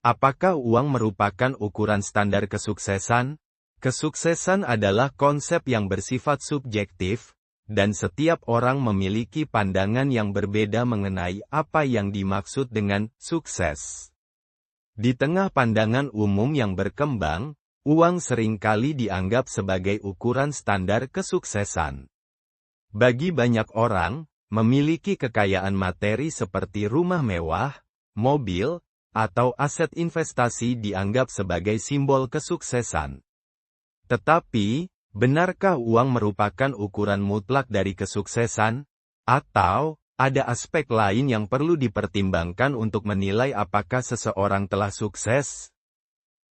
Apakah uang merupakan ukuran standar kesuksesan? Kesuksesan adalah konsep yang bersifat subjektif, dan setiap orang memiliki pandangan yang berbeda mengenai apa yang dimaksud dengan sukses. Di tengah pandangan umum yang berkembang, uang seringkali dianggap sebagai ukuran standar kesuksesan. Bagi banyak orang, memiliki kekayaan materi seperti rumah mewah, mobil, atau aset investasi dianggap sebagai simbol kesuksesan. Tetapi, benarkah uang merupakan ukuran mutlak dari kesuksesan? Atau, ada aspek lain yang perlu dipertimbangkan untuk menilai apakah seseorang telah sukses?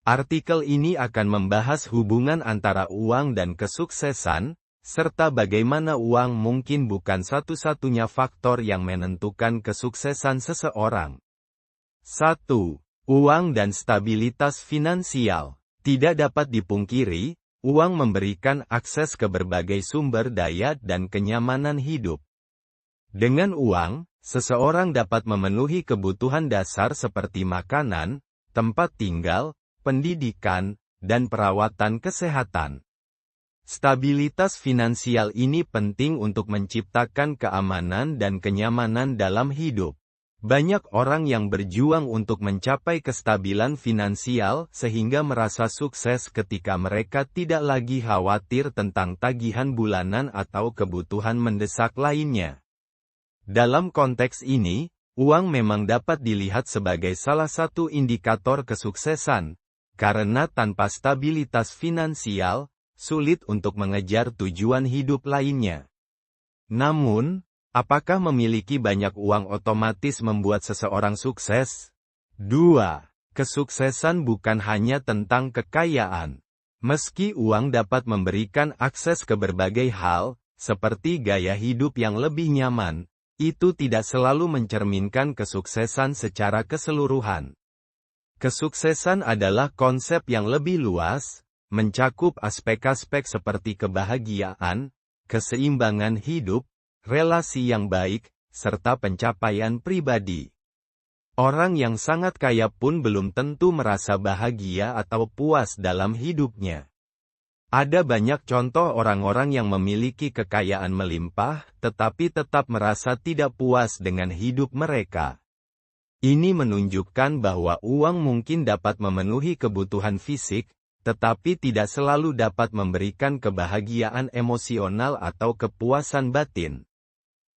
Artikel ini akan membahas hubungan antara uang dan kesuksesan, serta bagaimana uang mungkin bukan satu-satunya faktor yang menentukan kesuksesan seseorang. 1. Uang dan stabilitas finansial. Tidak dapat dipungkiri, uang memberikan akses ke berbagai sumber daya dan kenyamanan hidup. Dengan uang, seseorang dapat memenuhi kebutuhan dasar seperti makanan, tempat tinggal, pendidikan, dan perawatan kesehatan. Stabilitas finansial ini penting untuk menciptakan keamanan dan kenyamanan dalam hidup. Banyak orang yang berjuang untuk mencapai kestabilan finansial sehingga merasa sukses ketika mereka tidak lagi khawatir tentang tagihan bulanan atau kebutuhan mendesak lainnya. Dalam konteks ini, uang memang dapat dilihat sebagai salah satu indikator kesuksesan, karena tanpa stabilitas finansial, sulit untuk mengejar tujuan hidup lainnya. Namun, apakah memiliki banyak uang otomatis membuat seseorang sukses? 2. Kesuksesan bukan hanya tentang kekayaan. Meski uang dapat memberikan akses ke berbagai hal, seperti gaya hidup yang lebih nyaman, itu tidak selalu mencerminkan kesuksesan secara keseluruhan. Kesuksesan adalah konsep yang lebih luas, mencakup aspek-aspek seperti kebahagiaan, keseimbangan hidup, relasi yang baik, serta pencapaian pribadi. Orang yang sangat kaya pun belum tentu merasa bahagia atau puas dalam hidupnya. Ada banyak contoh orang-orang yang memiliki kekayaan melimpah, tetapi tetap merasa tidak puas dengan hidup mereka. Ini menunjukkan bahwa uang mungkin dapat memenuhi kebutuhan fisik, tetapi tidak selalu dapat memberikan kebahagiaan emosional atau kepuasan batin.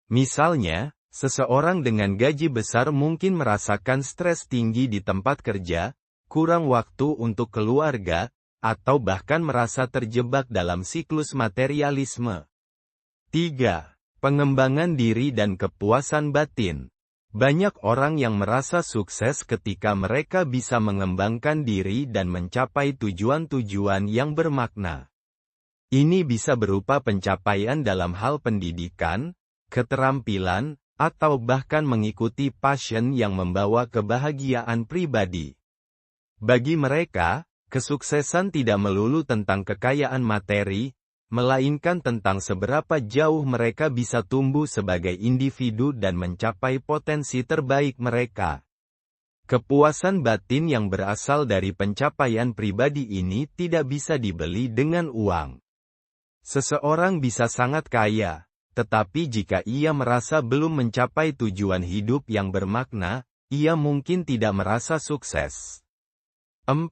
Misalnya, seseorang dengan gaji besar mungkin merasakan stres tinggi di tempat kerja, kurang waktu untuk keluarga, atau bahkan merasa terjebak dalam siklus materialisme. 3. Pengembangan diri dan kepuasan batin. Banyak orang yang merasa sukses ketika mereka bisa mengembangkan diri dan mencapai tujuan-tujuan yang bermakna. Ini bisa berupa pencapaian dalam hal pendidikan, keterampilan, atau bahkan mengikuti passion yang membawa kebahagiaan pribadi. Bagi mereka, kesuksesan tidak melulu tentang kekayaan materi, melainkan tentang seberapa jauh mereka bisa tumbuh sebagai individu dan mencapai potensi terbaik mereka. Kepuasan batin yang berasal dari pencapaian pribadi ini tidak bisa dibeli dengan uang. Seseorang bisa sangat kaya, tetapi jika ia merasa belum mencapai tujuan hidup yang bermakna, ia mungkin tidak merasa sukses. 4.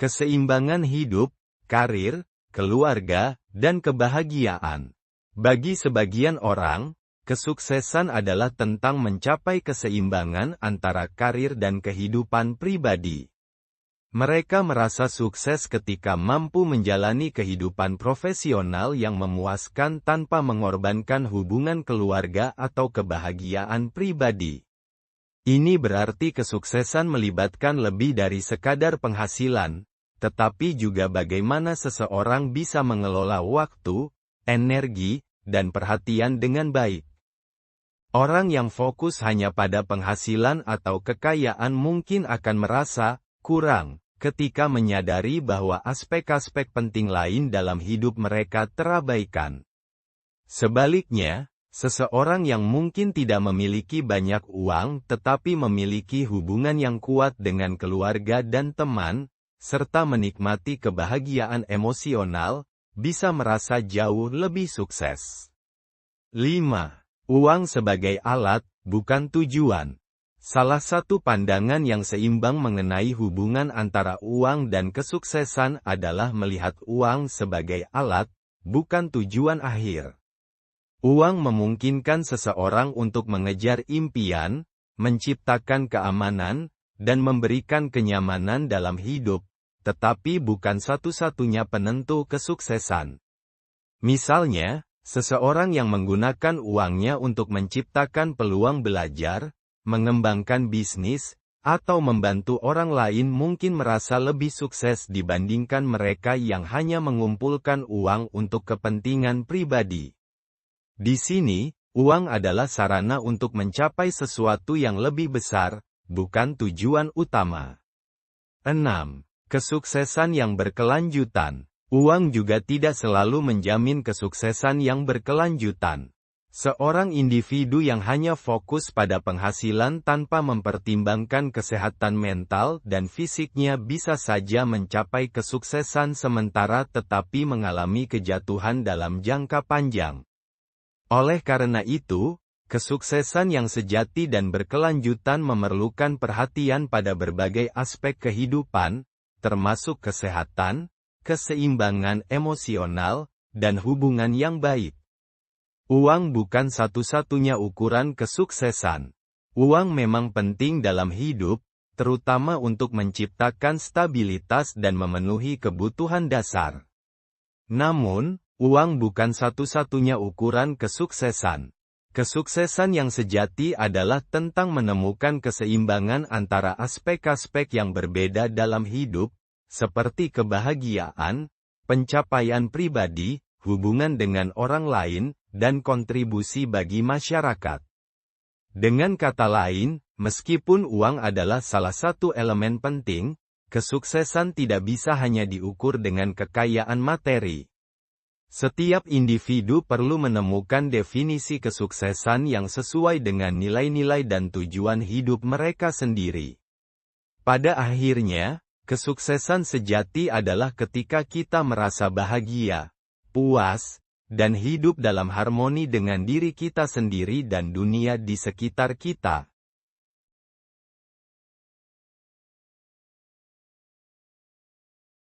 Keseimbangan hidup, karir, keluarga, dan kebahagiaan. Bagi sebagian orang, kesuksesan adalah tentang mencapai keseimbangan antara karir dan kehidupan pribadi. Mereka merasa sukses ketika mampu menjalani kehidupan profesional yang memuaskan tanpa mengorbankan hubungan keluarga atau kebahagiaan pribadi. Ini berarti kesuksesan melibatkan lebih dari sekadar penghasilan, tetapi juga bagaimana seseorang bisa mengelola waktu, energi, dan perhatian dengan baik. Orang yang fokus hanya pada penghasilan atau kekayaan mungkin akan merasa kurang ketika menyadari bahwa aspek-aspek penting lain dalam hidup mereka terabaikan. Sebaliknya, Seseorang yang mungkin tidak memiliki banyak uang tetapi memiliki hubungan yang kuat dengan keluarga dan teman, serta menikmati kebahagiaan emosional, bisa merasa jauh lebih sukses. 5. Uang sebagai alat, bukan tujuan. Salah satu pandangan yang seimbang mengenai hubungan antara uang dan kesuksesan adalah melihat uang sebagai alat, bukan tujuan akhir. Uang memungkinkan seseorang untuk mengejar impian, menciptakan keamanan, dan memberikan kenyamanan dalam hidup, tetapi bukan satu-satunya penentu kesuksesan. Misalnya, seseorang yang menggunakan uangnya untuk menciptakan peluang belajar, mengembangkan bisnis, atau membantu orang lain mungkin merasa lebih sukses dibandingkan mereka yang hanya mengumpulkan uang untuk kepentingan pribadi. Di sini, uang adalah sarana untuk mencapai sesuatu yang lebih besar, bukan tujuan utama. 6. Kesuksesan yang berkelanjutan. Uang juga tidak selalu menjamin kesuksesan yang berkelanjutan. Seorang individu yang hanya fokus pada penghasilan tanpa mempertimbangkan kesehatan mental dan fisiknya bisa saja mencapai kesuksesan sementara tetapi mengalami kejatuhan dalam jangka panjang. Oleh karena itu, kesuksesan yang sejati dan berkelanjutan memerlukan perhatian pada berbagai aspek kehidupan, termasuk kesehatan, keseimbangan emosional, dan hubungan yang baik. Uang bukan satu-satunya ukuran kesuksesan. Uang memang penting dalam hidup, terutama untuk menciptakan stabilitas dan memenuhi kebutuhan dasar. Namun, uang bukan satu-satunya ukuran kesuksesan. Kesuksesan yang sejati adalah tentang menemukan keseimbangan antara aspek-aspek yang berbeda dalam hidup, seperti kebahagiaan, pencapaian pribadi, hubungan dengan orang lain, dan kontribusi bagi masyarakat. Dengan kata lain, meskipun uang adalah salah satu elemen penting, kesuksesan tidak bisa hanya diukur dengan kekayaan materi. Setiap individu perlu menemukan definisi kesuksesan yang sesuai dengan nilai-nilai dan tujuan hidup mereka sendiri. Pada akhirnya, kesuksesan sejati adalah ketika kita merasa bahagia, puas, dan hidup dalam harmoni dengan diri kita sendiri dan dunia di sekitar kita.